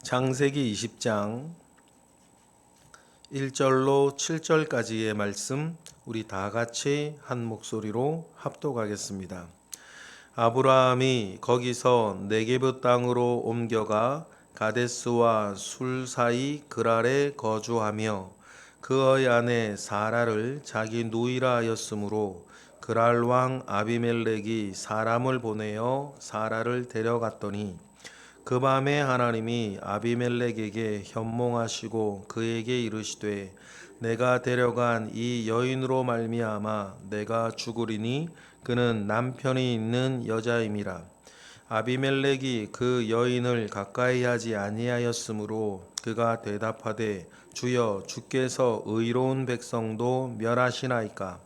창세기 20장 1절로 7절까지의 말씀 우리 다 같이 한 목소리로 합독하겠습니다. 아브라함이 거기서 네게브 땅으로 옮겨가 가데스와 술 사이 그랄에 거주하며 그의 아내 사라를 자기 누이라 하였으므로 그랄 왕 아비멜렉이 사람을 보내어 사라를 데려갔더니 그 밤에 하나님이 아비멜렉에게 현몽하시고 그에게 이르시되 내가 데려간 이 여인으로 말미암아 내가 죽으리니 그는 남편이 있는 여자임이라. 아비멜렉이 그 여인을 가까이 하지 아니하였으므로 그가 대답하되 주여 주께서 의로운 백성도 멸하시나이까.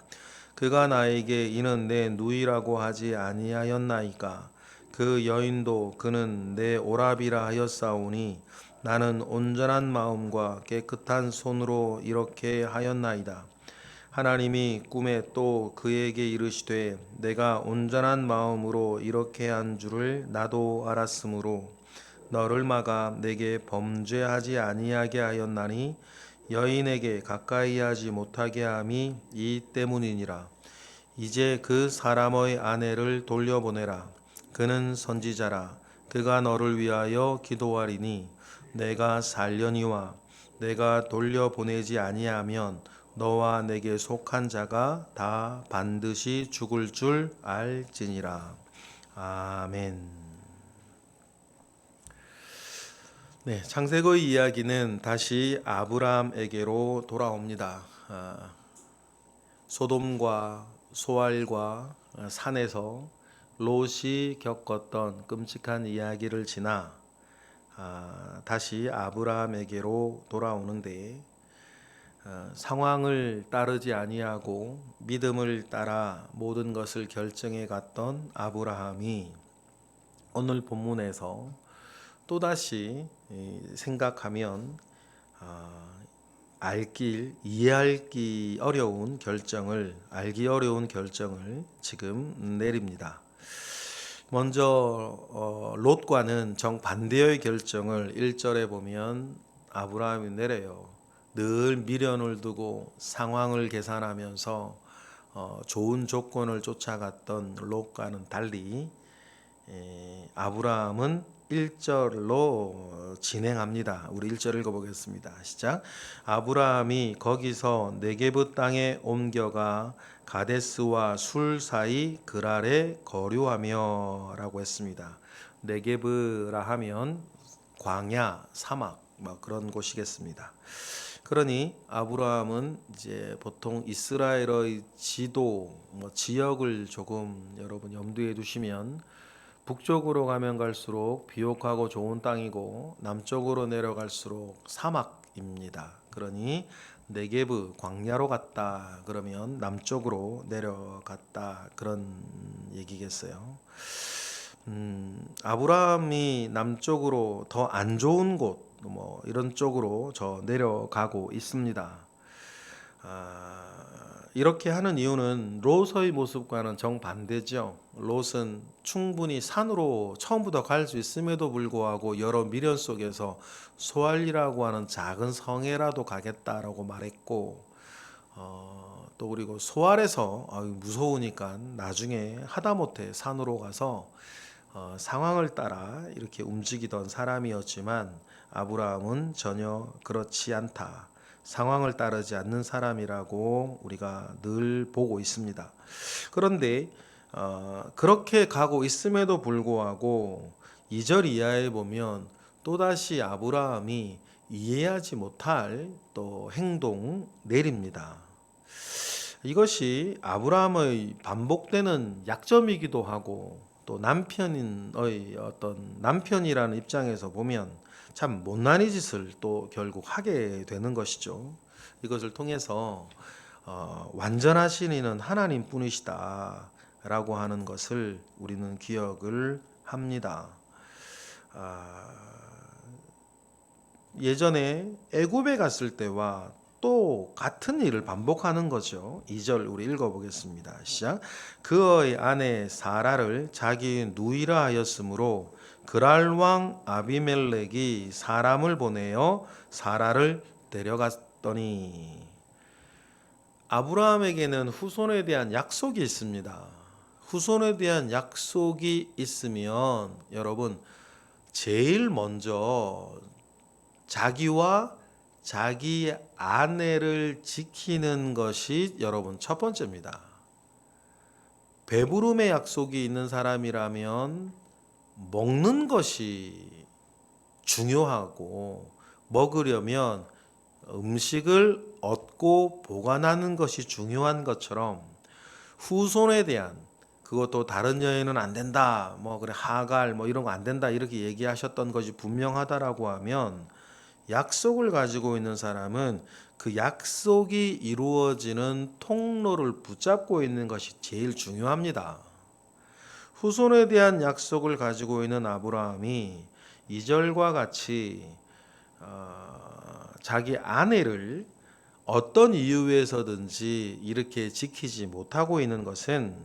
그가 나에게 이는 내 누이라고 하지 아니하였나이까. 그 여인도 그는 내 오라비라 하였사오니 나는 온전한 마음과 깨끗한 손으로 이렇게 하였나이다. 하나님이 꿈에 또 그에게 이르시되 내가 온전한 마음으로 이렇게 한 줄을 나도 알았으므로 너를 막아 내게 범죄하지 아니하게 하였나니 여인에게 가까이 하지 못하게 함이 이 때문이니라. 이제 그 사람의 아내를 돌려보내라. 그는 선지자라. 그가 너를 위하여 기도하리니 내가 살려니와 내가 돌려보내지 아니하면 너와 내게 속한 자가 다 반드시 죽을 줄 알지니라. 아멘. 네, 창세기 이야기는 다시 아브라함에게로 돌아옵니다. 소돔과 소알과 산에서 롯이 겪었던 끔찍한 이야기를 지나 다시 아브라함에게로 돌아오는데 상황을 따르지 아니하고 믿음을 따라 모든 것을 결정해 갔던 아브라함이 오늘 본문에서 또다시 생각하면 알기 어려운 결정을 지금 내립니다. 먼저 롯과는 정반대의 결정을 1절에 보면 아브라함이 내려요. 늘 미련을 두고 상황을 계산하면서 좋은 조건을 쫓아갔던 롯과는 달리 아브라함은 1절로 진행합니다. 우리 1절 읽어보겠습니다. 시작. 아브라함이 거기서 네게브 땅에 옮겨가 가데스와 술 사이 그랄에 거류하며 라고 했습니다. 네게브라 하면 광야, 사막 그런 곳이겠습니다. 그러니 아브라함은 이제 보통 이스라엘의 지도 지역을 조금 여러분 염두에 두시면 북쪽으로 가면 갈수록 비옥하고 좋은 땅이고 남쪽으로 내려갈수록 사막입니다. 그러니 네게브 광야로 갔다 그러면 남쪽으로 내려갔다 그런 얘기겠어요. 아브라함이 남쪽으로 더 안 좋은 곳 이런 쪽으로 저 내려가고 있습니다. 이렇게 하는 이유는 롯의 모습과는 정반대죠. 롯은 충분히 산으로 처음부터 갈 수 있음에도 불구하고 여러 미련 속에서 소알이라고 하는 작은 성에라도 가겠다라고 말했고 또 그리고 소알에서 무서우니까 나중에 하다못해 산으로 가서 상황을 따라 이렇게 움직이던 사람이었지만 아브라함은 전혀 그렇지 않다. 상황을 따르지 않는 사람이라고 우리가 늘 보고 있습니다. 그런데 그렇게 가고 있음에도 불구하고 2절 이하에 보면 또다시 아브라함이 이해하지 못할 또 행동 내립니다. 이것이 아브라함의 반복되는 약점이기도 하고 또 남편의 어떤 남편이라는 입장에서 보면 참 못난이 짓을 또 결국 하게 되는 것이죠. 이것을 통해서 완전하신 이는 하나님뿐이시다라고 하는 것을 우리는 기억을 합니다. 예전에 애굽에 갔을 때와 또 같은 일을 반복하는 거죠. 2절 우리 읽어보겠습니다. 시작. 그의 아내 사라를 자기 누이라 하였으므로 그랄 왕 아비멜렉이 사람을 보내어 사라를 데려갔더니 아브라함에게는 후손에 대한 약속이 있습니다. 후손에 대한 약속이 있으면 여러분 제일 먼저 자기와 자기 아내를 지키는 것이 여러분 첫 번째입니다. 배부름의 약속이 있는 사람이라면 먹는 것이 중요하고 먹으려면 음식을 얻고 보관하는 것이 중요한 것처럼 후손에 대한 그것도 다른 여인은 안 된다. 뭐 그래 하갈 뭐 이런 거 안 된다. 이렇게 얘기하셨던 것이 분명하다라고 하면 약속을 가지고 있는 사람은 그 약속이 이루어지는 통로를 붙잡고 있는 것이 제일 중요합니다. 후손에 대한 약속을 가지고 있는 아브라함이 2절과 같이 자기 아내를 어떤 이유에서든지 이렇게 지키지 못하고 있는 것은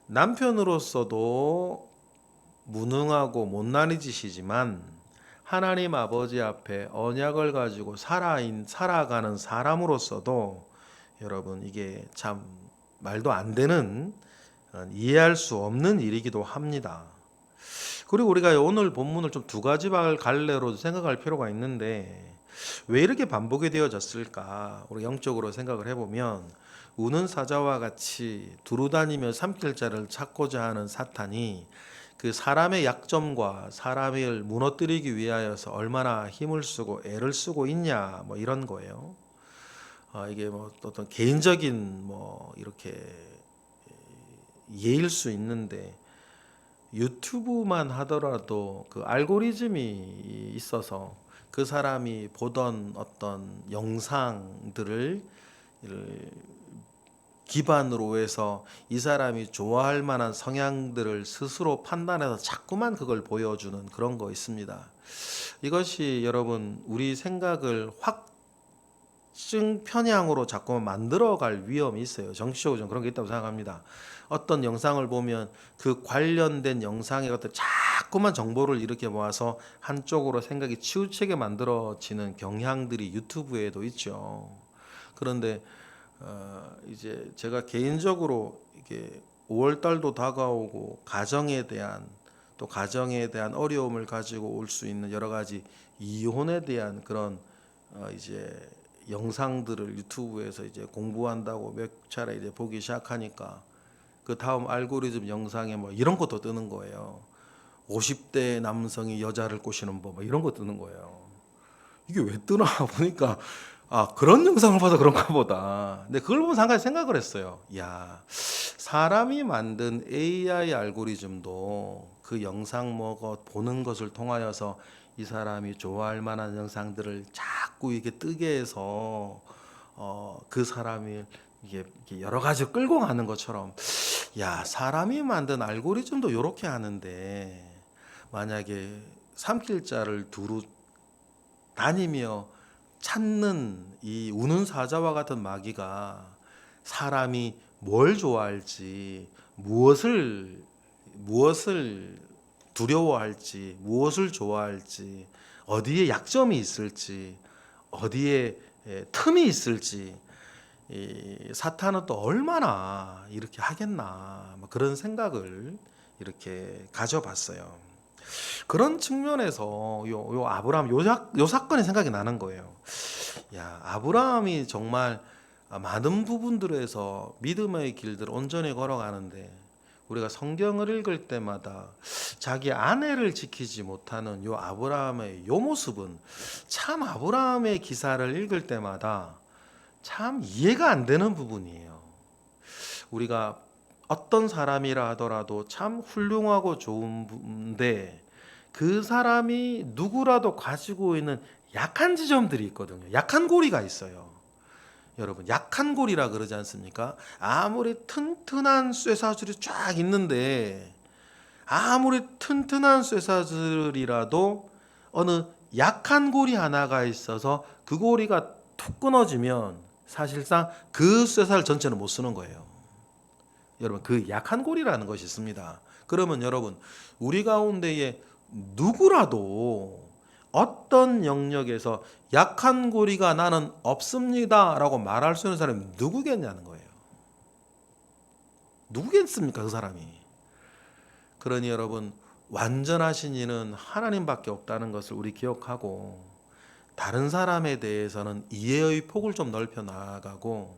남편으로서도 무능하고 못난이 짓이지만 하나님 아버지 앞에 언약을 가지고 살아가는 사람으로서도 여러분 이게 참 말도 안 되는 이해할 수 없는 일이기도 합니다. 그리고 우리가 오늘 본문을 좀 두 가지 갈래로 생각할 필요가 있는데 왜 이렇게 반복이 되어졌을까? 우리 영적으로 생각을 해보면 우는 사자와 같이 두루다니며 삼킬 자를 찾고자 하는 사탄이 그 사람의 약점과 사람을 무너뜨리기 위하여서 얼마나 힘을 쓰고 애를 쓰고 있냐 뭐 이런 거예요. 이게 뭐 어떤 개인적인 뭐 이렇게 예일 수 있는데 유튜브만 하더라도 그 알고리즘이 있어서 그 사람이 보던 어떤 영상들을 기반으로 해서 이 사람이 좋아할 만한 성향들을 스스로 판단해서 자꾸만 그걸 보여주는 그런 거 있습니다. 이것이 여러분 우리 생각을 확증 편향으로 자꾸만 만들어갈 위험이 있어요. 정치적으로 저는 그런 게 있다고 생각합니다. 어떤 영상을 보면 그 관련된 영상의 것들 자꾸만 정보를 이렇게 모아서 한쪽으로 생각이 치우치게 만들어지는 경향들이 유튜브에도 있죠. 그런데 이제 제가 개인적으로 이게 5월 달도 다가오고 가정에 대한 어려움을 가지고 올 수 있는 여러 가지 이혼에 대한 그런 이제 영상들을 유튜브에서 이제 공부한다고 몇 차례 이제 보기 시작하니까 그 다음 알고리즘 영상에 뭐 이런 것도 뜨는 거예요. 50대 남성이 여자를 꼬시는 법 뭐 이런 거 뜨는 거예요. 이게 왜 뜨나 보니까 그런 영상을 봐서 그런가 보다. 근데 그걸 보면서 한 가지 생각을 했어요. 야, 사람이 만든 AI 알고리즘도 그 영상 보는 것을 통하여서 이 사람이 좋아할 만한 영상들을 자꾸 이게 뜨게 해서 그 사람이 이게 여러 가지 끌고 가는 것처럼 야, 사람이 만든 알고리즘도 이렇게 하는데 만약에 삼킬 자를 두루 다니며 찾는 이 우는 사자와 같은 마귀가 사람이 뭘 좋아할지 무엇을 두려워할지 무엇을 좋아할지 어디에 약점이 있을지 어디에 틈이 있을지 이 사탄은 또 얼마나 이렇게 하겠나 그런 생각을 이렇게 가져봤어요. 그런 측면에서 요 아브라함 요 사건이 생각이 나는 거예요. 야, 아브라함이 정말 많은 부분들에서 믿음의 길들을 온전히 걸어가는데 우리가 성경을 읽을 때마다 자기 아내를 지키지 못하는 요 아브라함의 요 모습은 참 아브라함의 기사를 읽을 때마다 참 이해가 안 되는 부분이에요. 우리가 어떤 사람이라 하더라도 참 훌륭하고 좋은 분인데 그 사람이 누구라도 가지고 있는 약한 지점들이 있거든요. 약한 고리가 있어요. 여러분, 약한 고리라 그러지 않습니까? 아무리 튼튼한 쇠사슬이 쫙 있는데 아무리 튼튼한 쇠사슬이라도 어느 약한 고리 하나가 있어서 그 고리가 툭 끊어지면 사실상 그 쇠사슬 전체는 못 쓰는 거예요. 여러분 그 약한 고리라는 것이 있습니다. 그러면 여러분 우리 가운데에 누구라도 어떤 영역에서 약한 고리가 나는 없습니다라고 말할 수 있는 사람이 누구겠냐는 거예요. 누구겠습니까, 그 사람이? 그러니 여러분, 완전하신 이는 하나님밖에 없다는 것을 우리 기억하고, 다른 사람에 대해서는 이해의 폭을 좀 넓혀 나아가고,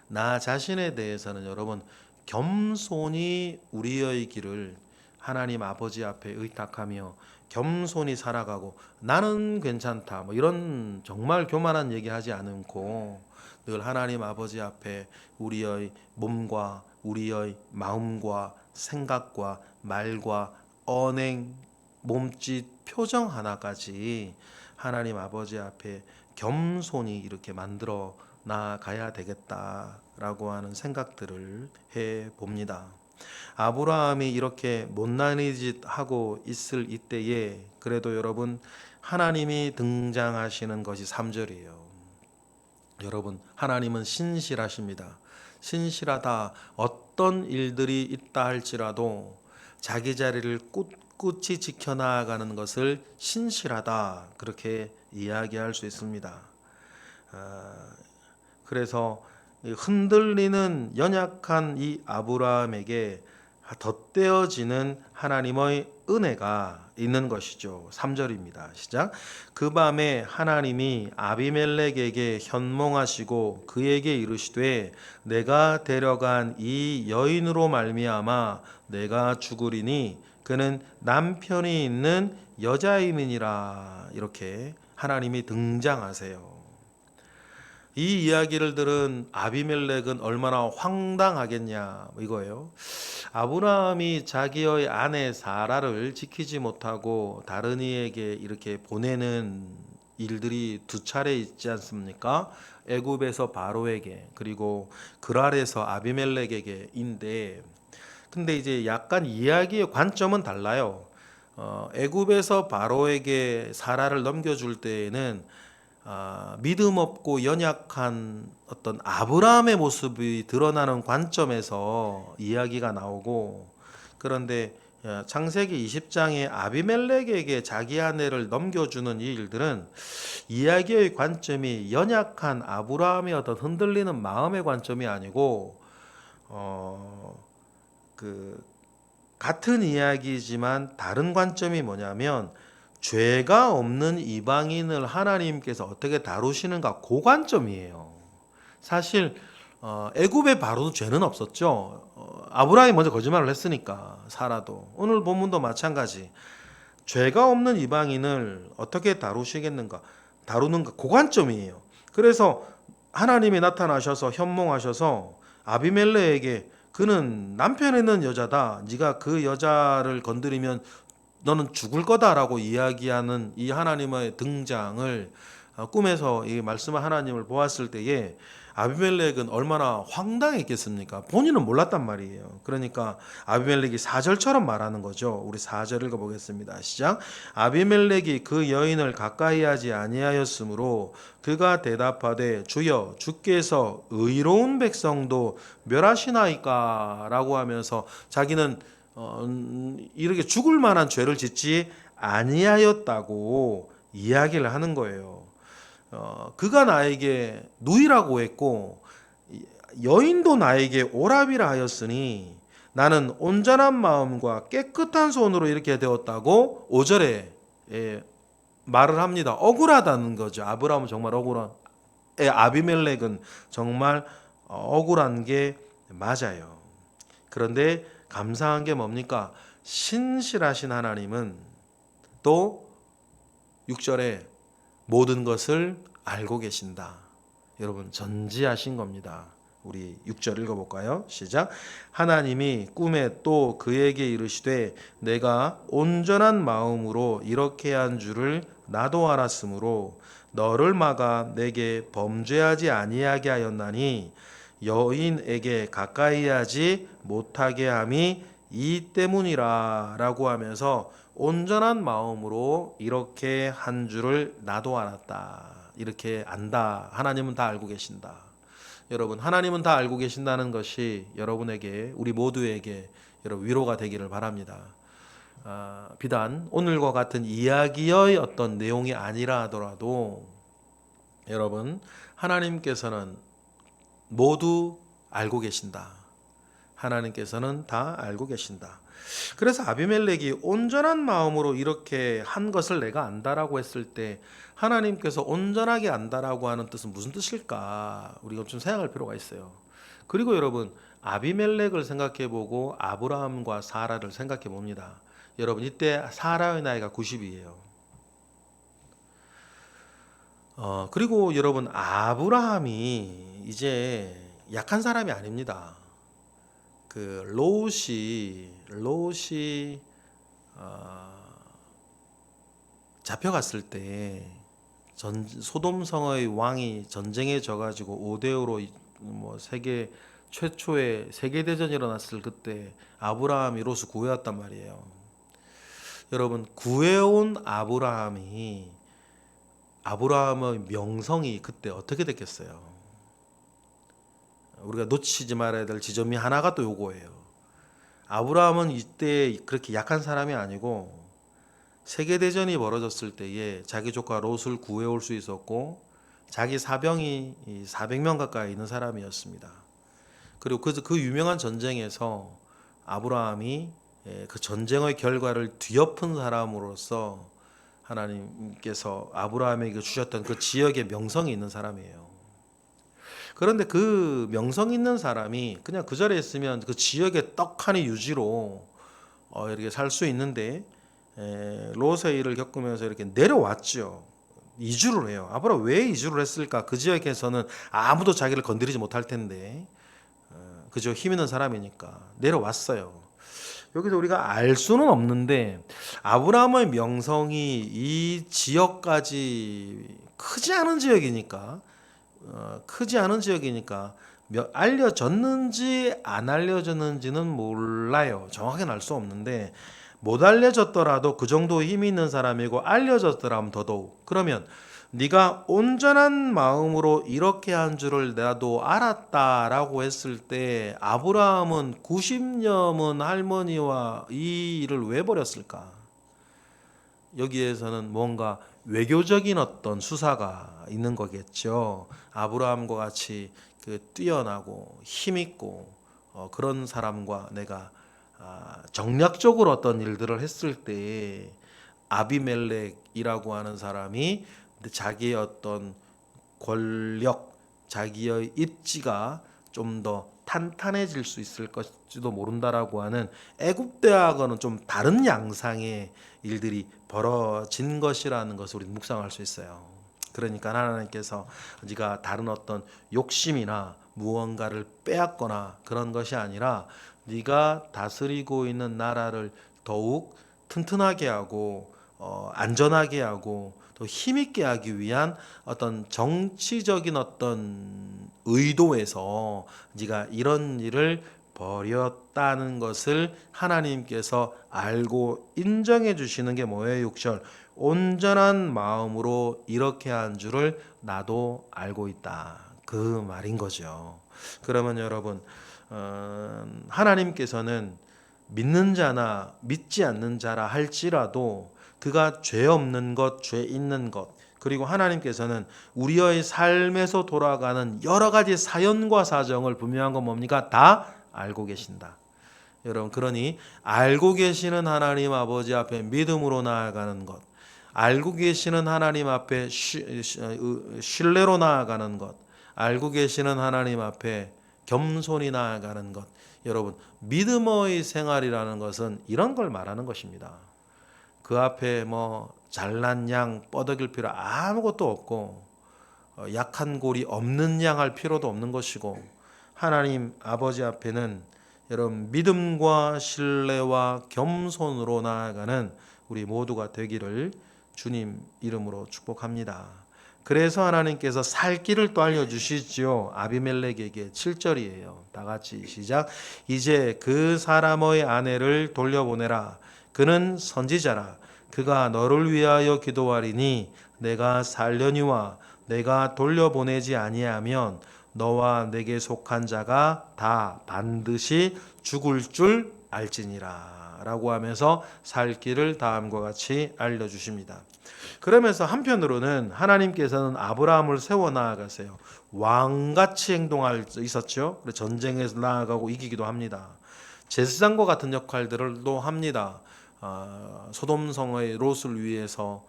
나 자신에 대해서는 여러분 겸손히 우리의 길을 하나님 아버지 앞에 의탁하며 겸손히 살아가고, 나는 괜찮다 뭐 이런 정말 교만한 얘기하지 않고 늘 하나님 아버지 앞에 우리의 몸과 우리의 마음과 생각과 말과 언행, 몸짓, 표정 하나까지 하나님 아버지 앞에 겸손히 이렇게 만들어 나가야 되겠다라고 하는 생각들을 해 봅니다. 아브라함이 이렇게 못난 짓 하고 있을 이때에 그래도 여러분 하나님이 등장하시는 것이 3절이에요. 여러분, 하나님은 신실하십니다. 신실하다. 어떤 일들이 있다 할지라도 자기 자리를 꿋꿋이 지켜나가는 것을 신실하다, 그렇게 이야기할 수 있습니다. 그래서 흔들리는 연약한 이 아브라함에게 덧대어지는 하나님의 은혜가 있는 것이죠. 3절입니다. 시작. 그 밤에 하나님이 아비멜렉에게 현몽하시고 그에게 이르시되 내가 데려간 이 여인으로 말미암아 내가 죽으리니 그는 남편이 있는 여자임이니라. 이렇게 하나님이 등장하세요. 이 이야기를 들은 아비멜렉은 얼마나 황당하겠냐 이거예요. 아브라함이 자기의 아내 사라를 지키지 못하고 다른 이에게 이렇게 보내는 일들이 두 차례 있지 않습니까? 애굽에서 바로에게, 그리고 그랄에서 아비멜렉에게인데, 근데 이제 약간 이야기의 관점은 달라요. 애굽에서 바로에게 사라를 넘겨줄 때에는 믿음 없고 연약한 어떤 아브라함의 모습이 드러나는 관점에서 이야기가 나오고, 그런데 창세기 20장에 아비멜렉에게 자기 아내를 넘겨주는 이 일들은 이야기의 관점이 연약한 아브라함의 어떤 흔들리는 마음의 관점이 아니고 그 같은 이야기지만 다른 관점이 뭐냐면 죄가 없는 이방인을 하나님께서 어떻게 다루시는가, 그 관점이에요. 사실 애굽의 바로도 죄는 없었죠. 아브라함이 먼저 거짓말을 했으니까. 사라도 오늘 본문도 마찬가지. 죄가 없는 이방인을 어떻게 다루는가, 그 관점이에요. 그래서 하나님이 나타나셔서 현몽하셔서 아비멜레에게 그는 남편 있는 여자다. 네가 그 여자를 건드리면 너는 죽을 거다라고 이야기하는 이 하나님의 등장을 꿈에서 이 말씀의 하나님을 보았을 때에 아비멜렉은 얼마나 황당했겠습니까? 본인은 몰랐단 말이에요. 그러니까 아비멜렉이 4절처럼 말하는 거죠. 우리 4절 읽어보겠습니다. 시작. 아비멜렉이 그 여인을 가까이 하지 아니하였으므로 그가 대답하되 주여 주께서 의로운 백성도 멸하시나이까 라고 하면서 자기는 이렇게 죽을 만한 죄를 짓지 아니하였다고 이야기를 하는 거예요. 그가 나에게 누이라고 했고 여인도 나에게 오랍이라 하였으니 나는 온전한 마음과 깨끗한 손으로 이렇게 되었다고 5절에 말을 합니다. 억울하다는 거죠. 아브라함은 정말 억울한, 아비멜렉은 정말 억울한 게 맞아요. 그런데 감사한 게 뭡니까? 신실하신 하나님은 또 6절에 모든 것을 알고 계신다. 여러분 전지하신 겁니다. 우리 6절 읽어볼까요? 시작. 하나님이 꿈에 또 그에게 이르시되 내가 온전한 마음으로 이렇게 한 줄을 나도 알았으므로 너를 막아 내게 범죄하지 아니하게 하였나니 여인에게 가까이 하지 못하게 함이 이 때문이라 라고 하면서 온전한 마음으로 이렇게 한 줄을 나도 알았다. 이렇게 안다. 하나님은 다 알고 계신다. 여러분, 하나님은 다 알고 계신다는 것이 여러분에게, 우리 모두에게 여러분 위로가 되기를 바랍니다. 비단 오늘과 같은 이야기의 어떤 내용이 아니라 하더라도 여러분 하나님께서는 모두 알고 계신다. 하나님께서는 다 알고 계신다. 그래서 아비멜렉이 온전한 마음으로 이렇게 한 것을 내가 안다라고 했을 때 하나님께서 온전하게 안다라고 하는 뜻은 무슨 뜻일까? 우리가 좀 생각할 필요가 있어요. 그리고 여러분 아비멜렉을 생각해 보고 아브라함과 사라를 생각해 봅니다. 여러분 이때 사라의 나이가 90이에요. 그리고 여러분 아브라함이 이제 약한 사람이 아닙니다. 그 롯이 잡혀갔을 때 소돔성의 왕이 전쟁에 져가지고 5대5로 뭐 세계 최초의 세계대전이 일어났을 그때 아브라함이 롯을 구해왔단 말이에요. 여러분 구해온 아브라함의 명성이 그때 어떻게 됐겠어요? 우리가 놓치지 말아야 될 지점이 하나가 또 요거예요. 아브라함은 이때 그렇게 약한 사람이 아니고 세계대전이 벌어졌을 때에 자기 조카 롯을 구해올 수 있었고 자기 사병이 400명 가까이 있는 사람이었습니다. 그리고 그 유명한 전쟁에서 아브라함이 그 전쟁의 결과를 뒤엎은 사람으로서 하나님께서 아브라함에게 주셨던 그 지역에 명성이 있는 사람이에요. 그런데 그 명성 있는 사람이 그냥 그 자리에 있으면 그 지역의 떡하니 유지로 이렇게 살 수 있는데 롯의 일을 겪으면서 이렇게 내려왔죠. 이주를 해요. 아브라함 왜 이주를 했을까? 그 지역에서는 아무도 자기를 건드리지 못할 텐데 그저 힘 있는 사람이니까 내려왔어요. 여기서 우리가 알 수는 없는데 아브라함의 명성이 이 지역까지 크지 않은 지역이니까 알려졌는지 안 알려졌는지는 몰라요. 정확히는 알 수 없는데 못 알려졌더라도 그 정도 힘이 있는 사람이고 알려졌더라면 더더욱. 그러면 네가 온전한 마음으로 이렇게 한 줄을 나도 알았다라고 했을 때 아브라함은 90년 할머니와 이 일을 왜 벌였을까? 여기에서는 뭔가 외교적인 어떤 수사가 있는 거겠죠. 아브라함과 같이 그 뛰어나고 힘있고 그런 사람과 내가 정략적으로 어떤 일들을 했을 때 아비멜렉이라고 하는 사람이 자기의 어떤 권력, 자기의 입지가 좀 더 탄탄해질 수 있을 것지도 모른다라고 하는 애굽대하고는 좀 다른 양상의 일들이 벌어진 것이라는 것을 우리 묵상할 수 있어요. 그러니까 하나님께서 네가 다른 어떤 욕심이나 무언가를 빼앗거나 그런 것이 아니라 네가 다스리고 있는 나라를 더욱 튼튼하게 하고 안전하게 하고 또 힘있게 하기 위한 어떤 정치적인 어떤 의도에서 네가 이런 일을 벌였다는 것을 하나님께서 알고 인정해 주시는 게 뭐예요? 6절 온전한 마음으로 이렇게 한 줄을 나도 알고 있다. 그 말인 거죠. 그러면 여러분 하나님께서는 믿는 자나 믿지 않는 자라 할지라도 그가 죄 없는 것, 죄 있는 것, 그리고 하나님께서는 우리의 삶에서 돌아가는 여러 가지 사연과 사정을 분명한 건 뭡니까? 다 알고 계신다. 여러분, 그러니 알고 계시는 하나님 아버지 앞에 믿음으로 나아가는 것, 알고 계시는 하나님 앞에 신뢰로 나아가는 것, 알고 계시는 하나님 앞에 겸손히 나아가는 것. 여러분, 믿음의 생활이라는 것은 이런 걸 말하는 것입니다. 그 앞에 뭐 잘난 양 뻐덕일 필요 아무것도 없고 약한 골이 없는 양 할 필요도 없는 것이고 하나님 아버지 앞에는 여러분 믿음과 신뢰와 겸손으로 나아가는 우리 모두가 되기를 주님 이름으로 축복합니다. 그래서 하나님께서 살 길을 또 알려주시지요. 아비멜렉에게 7절이에요. 다 같이 시작. 이제 그 사람의 아내를 돌려보내라. 그는 선지자라. 그가 너를 위하여 기도하리니 내가 살려니와 내가 돌려보내지 아니하면 너와 내게 속한 자가 다 반드시 죽을 줄 알지니라. 라고 하면서 살 길을 다음과 같이 알려주십니다. 그러면서 한편으로는 하나님께서는 아브라함을 세워 나아가세요. 왕같이 행동할 수 있었죠. 전쟁에서 나아가고 이기기도 합니다. 제사장과 같은 역할들도 합니다. 소돔성의 롯을 위해서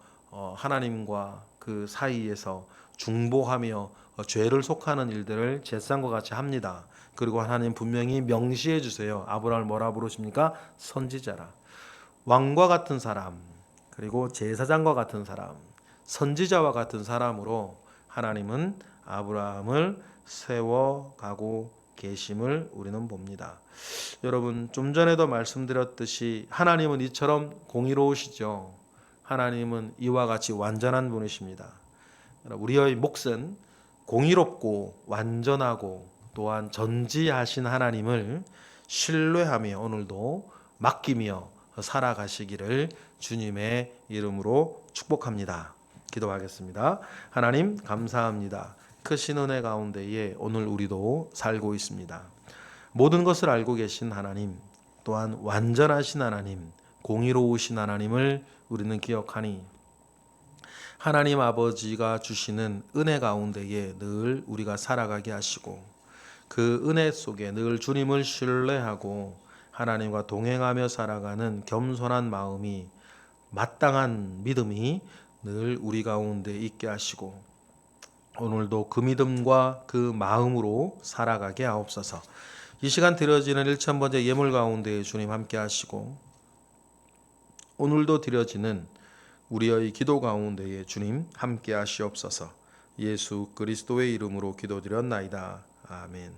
하나님과 그 사이에서 중보하며 죄를 속하는 일들을 제사장과 같이 합니다. 그리고 하나님 분명히 명시해 주세요. 아브라함을 뭐라 부르십니까? 선지자라. 왕과 같은 사람, 그리고 제사장과 같은 사람, 선지자와 같은 사람으로 하나님은 아브라함을 세워가고 계심을 우리는 봅니다. 여러분, 좀 전에도 말씀드렸듯이 하나님은 이처럼 공의로우시죠. 하나님은 이와 같이 완전한 분이십니다. 우리의 몫은 공의롭고 완전하고 또한 전지하신 하나님을 신뢰하며 오늘도 맡기며 살아가시기를 주님의 이름으로 축복합니다. 기도하겠습니다. 하나님 감사합니다. 크신 은혜 가운데에 오늘 우리도 살고 있습니다. 모든 것을 알고 계신 하나님, 또한 완전하신 하나님, 공의로우신 하나님을 우리는 기억하니 하나님 아버지가 주시는 은혜 가운데에 늘 우리가 살아가게 하시고 그 은혜 속에 늘 주님을 신뢰하고 하나님과 동행하며 살아가는 겸손한 마음이 마땅한 믿음이 늘 우리 가운데 있게 하시고 오늘도 그 믿음과 그 마음으로 살아가게 하옵소서. 이 시간 드려지는 1000번째 예물 가운데 주님 함께 하시고 오늘도 드려지는 우리의 기도 가운데에 주님 함께 하시옵소서. 예수 그리스도의 이름으로 기도드렸나이다. 아멘.